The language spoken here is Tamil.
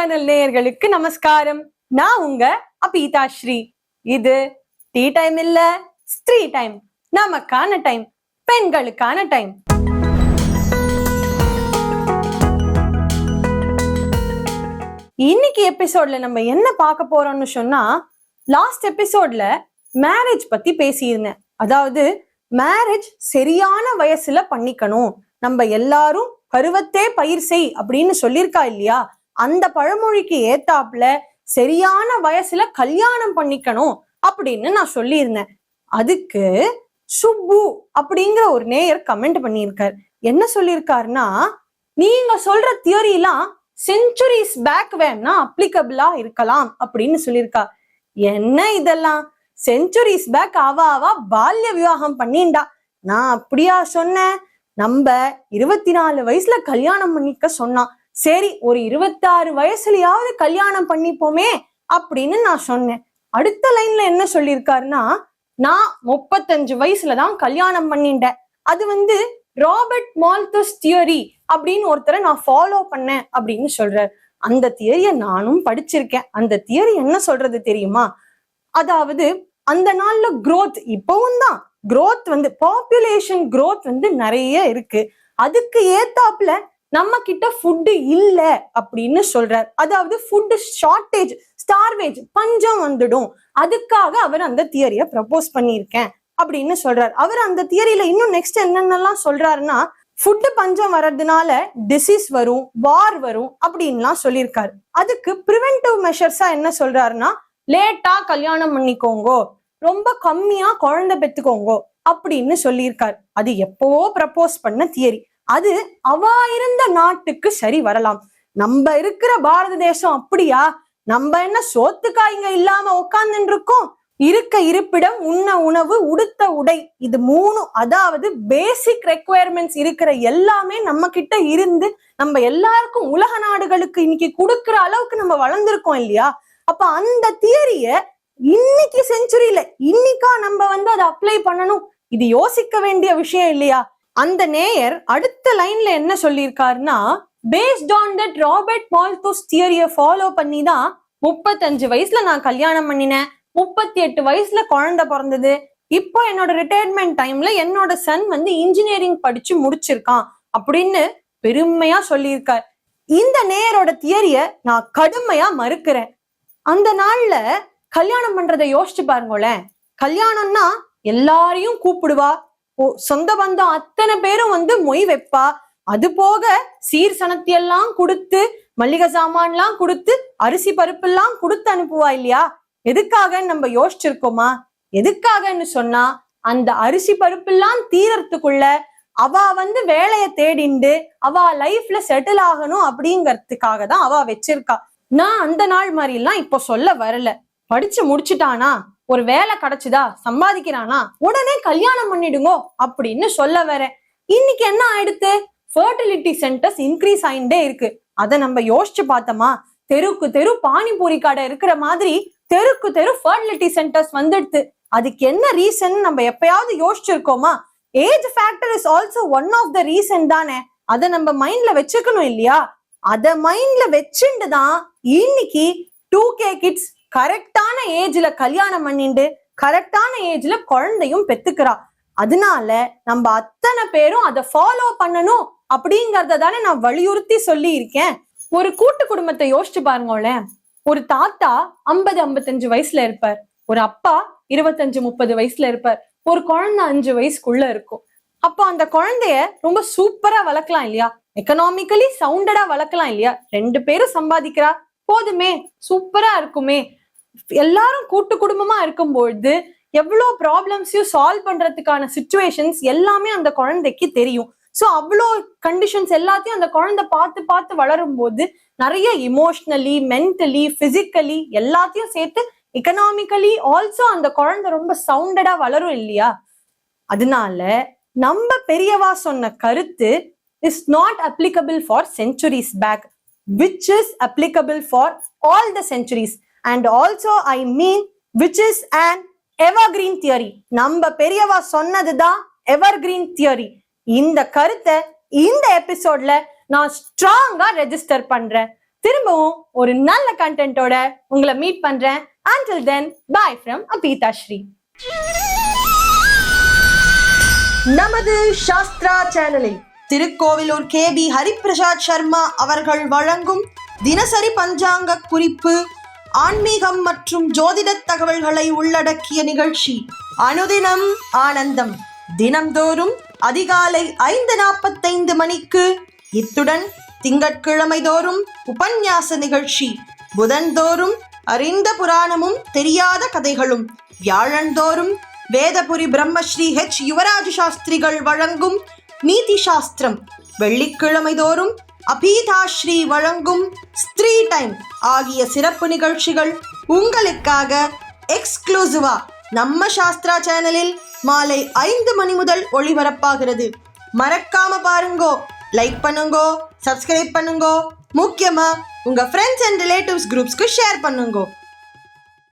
சேனல் நேயர்களுக்கு நமஸ்காரம். நான் உங்க அபீதா ஸ்ரீ. இது டீ டைம் இல்ல, ஸ்திரீ டைம், நமக்கான டைம், பெண்களுக்கான டைம். இன்னைக்கு எபிசோட்ல நம்ம என்ன பார்க்க போறோம்னு சொன்னா, லாஸ்ட் எபிசோட்ல மேரேஜ் பத்தி பேசியிருந்தேன். அதாவது மேரேஜ் சரியான வயசுல பண்ணிக்கணும், நம்ம எல்லாரும் பருவத்தே பயிர் செய் அப்படின்னு சொல்லியிருக்கா இல்லையா? அந்த பழமொழிக்கு ஏத்தாப்புல சரியான வயசுல கல்யாணம் பண்ணிக்கணும் அப்படின்னு நான் சொல்லியிருந்தேன். அதுக்கு சுப்பு அப்படிங்கிற ஒரு நேயர் கமெண்ட் பண்ணியிருக்கார். என்ன சொல்லியிருக்காருன்னா, நீங்க சொல்ற தியரி எல்லாம் செஞ்சுரிஸ் பேக் வேணா அப்ளிகபிளா இருக்கலாம் அப்படின்னு சொல்லியிருக்கா. என்ன இதெல்லாம்? செஞ்சுரிஸ் பேக் அவ பால்ய விவாகம் பண்ணிண்டா. நான் அப்படியா சொன்னேன்? நம்ம 24 வயசுல கல்யாணம் பண்ணிக்க சொன்னான். சரி, ஒரு 26 வயசுலயாவது கல்யாணம் பண்ணிப்போமே அப்படின்னு நான் சொன்னேன். அடுத்த லைன்ல என்ன சொல்லியிருக்காருன்னா, நான் 35 வயசுலதான் கல்யாணம் பண்ணிட்டேன். அது ராபர்ட் மால்தஸ் தியரி அப்படின்னு ஒருத்தரை நான் ஃபாலோ பண்ணேன் அப்படின்னு சொல்றாரு. அந்த தியரிய நானும் படிச்சிருக்கேன். அந்த தியரி என்ன சொல்றது தெரியுமா? அதாவது அந்த நாள்ல growth, இப்பவும் தான் growth பாப்புலேஷன் growth நிறைய இருக்கு. அதுக்கு ஏத்தாப்புல நம்ம கிட்ட ஃபுட்டு இல்ல அப்படின்னு சொல்றார். அதாவது ஃபுட் ஷார்டேஜ், ஸ்டார்வேஜ், பஞ்சம் வந்துடும். அதுக்காக அவர் அந்த தியரிய ப்ரப்போஸ் பண்ணியிருக்கேன் அப்படின்னு சொல்றார். அவர் அந்த தியரியில இன்னும் நெக்ஸ்ட் என்னென்னலாம் சொல்றாருன்னா, ஃபுட்டு பஞ்சம் வர்றதுனால டிசீஸ் வரும், வார் வரும் அப்படின்லாம் சொல்லியிருக்காரு. அதுக்கு ப்ரிவென்டிவ் மெஷர்ஸா என்ன சொல்றாருன்னா, லேட்டா கல்யாணம் பண்ணிக்கோங்கோ, ரொம்ப கம்மியா குழந்தை பெத்துக்கோங்கோ அப்படின்னு சொல்லியிருக்காரு. அது எப்பவோ ப்ரப்போஸ் பண்ண தியரி. அது அவ இருந்த நாட்டுக்கு சரி வரலாம். நம்ம இருக்கிற பாரத தேசம் அப்படியா? நம்ம என்ன சோத்துக்காய்ங்க இல்லாம உட்கார்ந்துட்டு இருக்கோம்? இருக்க இருப்பிடம், உண்ண உணவு, உடுத்த உடை, இது 3, அதாவது பேசிக் ரெக்குவயர்மெண்ட்ஸ் இருக்கிற எல்லாமே நம்ம கிட்ட இருந்து நம்ம எல்லாருக்கும் உலக நாடுகளுக்கு இன்னைக்கு கொடுக்குற அளவுக்கு நம்ம வளர்ந்துருக்கோம் இல்லையா? அப்ப அந்த தியரிய இன்னைக்கு செஞ்சுரியில இன்னைக்கா நம்ம அதை அப்ளை பண்ணணும்? இது யோசிக்க வேண்டிய விஷயம் இல்லையா? அந்த நேயர் அடுத்த லைன்ல என்ன சொல்லியிருக்காருன்னா, based on that Robert Malthus தியரியை ஃபாலோ பண்ணி தான் 35 வயசுல நான் கல்யாணம் பண்ணினேன், 38 வயசுல குழந்தை பிறந்தது, இப்போ என்னோட ரிட்டையர்மெண்ட் டைம்ல என்னோட சன் இன்ஜினியரிங் படிச்சு முடிச்சிருக்கான் அப்படின்னு பெருமையா சொல்லியிருக்கார். இந்த நேயரோட தியரிய நான் கடுமையா மறுக்கிறேன். அந்த நாள்ல கல்யாணம் பண்றதை யோசிச்சு பாருங்களேன். கல்யாணம்னா எல்லாரையும் கூப்பிடுவா, சொந்த பந்தம் அத்தனை பேரும் மொய் வைப்பா, அது போக சீர் சனத்தியெல்லாம் கொடுத்து, மல்லிகை சாமான்லாம் கொடுத்து, அரிசி பருப்பு எல்லாம் கொடுத்து அனுப்புவா இல்லையா? எதுக்காக நம்ம யோசிச்சிருக்கோமா? எதுக்காகன்னு சொன்னா, அந்த அரிசி பருப்பு எல்லாம் தீரத்துக்குள்ள அவ வேலையை தேடிண்டு அவ லைஃப்ல செட்டில் ஆகணும் அப்படிங்கறதுக்காக தான் அவ வச்சிருக்கா. நான் அந்த நாள் மாதிரி எல்லாம் இப்போ சொல்ல வரல. படிச்சு முடிச்சுட்டானா, ஒரு வேலை கிடைச்சுதா, சம்பாதிக்கிறானா, உடனே கல்யாணம் பண்ணிடுங்கோ அப்படின்னு சொல்ல வரேன். இன்னைக்கு என்ன ஆயிடுத்து? ஃபர்டிலிட்டி சென்டர்ஸ் இன்க்ரீஸ் ஆயிண்டே இருக்கு. அதை நம்ம யோசிச்சு பார்த்தோமா? தெருக்கு தெரு பானிபூரி கடை இருக்கிற மாதிரி தெருக்கு தெரு ஃபர்டிலிட்டி சென்டர்ஸ் வந்துடுது. அதுக்கு என்ன ரீசன் நம்ம எப்பயாவது யோசிச்சிருக்கோமா? Age factor is also one of the reason தானே. அதை நம்ம மைண்ட்ல வச்சுக்கணும் இல்லையா? அத மைண்ட்ல வச்சுட்டு தான் இன்னைக்கு 2K கிட்ஸ் கரெக்டான ஏஜ்ல கல்யாணம் பண்ணிண்டு கரெக்டான ஏஜ்ல குழந்தையும் பெத்துக்கிறா. அதனால நம்ம அத்தனை பேரும் அதை ஃபாலோ பண்ணணும் அப்படிங்கறத தானே நான் வலியுறுத்தி சொல்லி இருக்கேன். ஒரு கூட்டு குடும்பத்தை யோசிச்சு பாருங்களேன். ஒரு தாத்தா 50-55 வயசுல இருப்பார், ஒரு அப்பா 25-30 வயசுல இருப்பார், ஒரு குழந்தை 5 வயசுக்குள்ள இருக்கும். அப்போ அந்த குழந்தைய ரொம்ப சூப்பரா வளர்க்கலாம் இல்லையா? எக்கனாமிக்கலி சவுண்டடா வளர்க்கலாம் இல்லையா? 2 பேரும் சம்பாதிக்கிறா, போதுமே, சூப்பரா இருக்குமே. எல்லாரும் கூட்டு குடும்பமா இருக்கும்பொழுது எவ்வளோ ப்ராப்ளம்ஸையும் சால்வ் பண்றதுக்கான சிச்சுவேஷன்ஸ் எல்லாமே அந்த குழந்தைக்கு தெரியும். ஸோ அவ்வளோ கண்டிஷன்ஸ் எல்லாத்தையும் அந்த குழந்தை பார்த்து பார்த்து வளரும் போது நிறைய இமோஷனலி, மென்டலி, பிசிக்கலி எல்லாத்தையும் சேர்த்து எக்கனாமிக்கலி ஆல்சோ அந்த குழந்தை ரொம்ப சவுண்டடா வளரும் இல்லையா? அதனால நம்ம பெரியவா சொன்ன கருத்து is not applicable for centuries back, which is applicable for all the centuries, and also I mean which is an evergreen theory. நம்ம பெரியவா சொன்னதுதான் எவர்கிரீன் தியரி. இந்த கருத்தை இந்த எபிசோட்ல நான் ஸ்ட்ராங்கா ரெஜிஸ்டர் பண்றேன். திரும்பவும் ஒரு நல்ல கண்டென்ட்டோட உங்களை மீட் பண்றேன். Until then, bye from Apita Shri. நமது சாஸ்திரா சேனலில் திருக்கோவிலூர் KB ஹரிபிரசாத் சர்மா அவர்கள் வழங்கும் தினசரி பஞ்சாங்க குறிப்பு, ஆன்மீகம் மற்றும் ஜோதிட தகவல்களை உள்ளடக்கிய நிகழ்ச்சி அனுதினம் ஆனந்தம். தினம்தோறும் அதிகாலை 5:45 மணிக்கு. இத்துடன் திங்கட்கிழமை தோறும் உபன்யாச நிகழ்ச்சி, புதன்தோறும் அறிந்த புராணமும் தெரியாத கதைகளும், வியாழந்தோறும் வேதபுரி பிரம்மஸ்ரீ H யுவராஜ சாஸ்திரிகள் வழங்கும் நீதி சாஸ்திரம், வெள்ளிக்கிழமை தோறும் அபீதாஸ்ரீ வழங்கும் ஸ்திரீ டைம் ஆகிய சிறப்பு நிகழ்ச்சிகள் உங்களுக்காக எக்ஸ்க்ளூசிவா நம்ம சாஸ்திரா சேனலில் மாலை 5 மணி முதல் ஒளிபரப்பாகிறது. மறக்காம பாருங்கோ, லைக் பண்ணுங்கோ, சப்ஸ்கிரைப் பண்ணுங்கோ, முக்கியமா உங்க ஃப்ரெண்ட்ஸ் அண்ட் ரிலேட்டிவ்ஸ் குரூப்ஸ்க்கு ஷேர் பண்ணுங்கோ.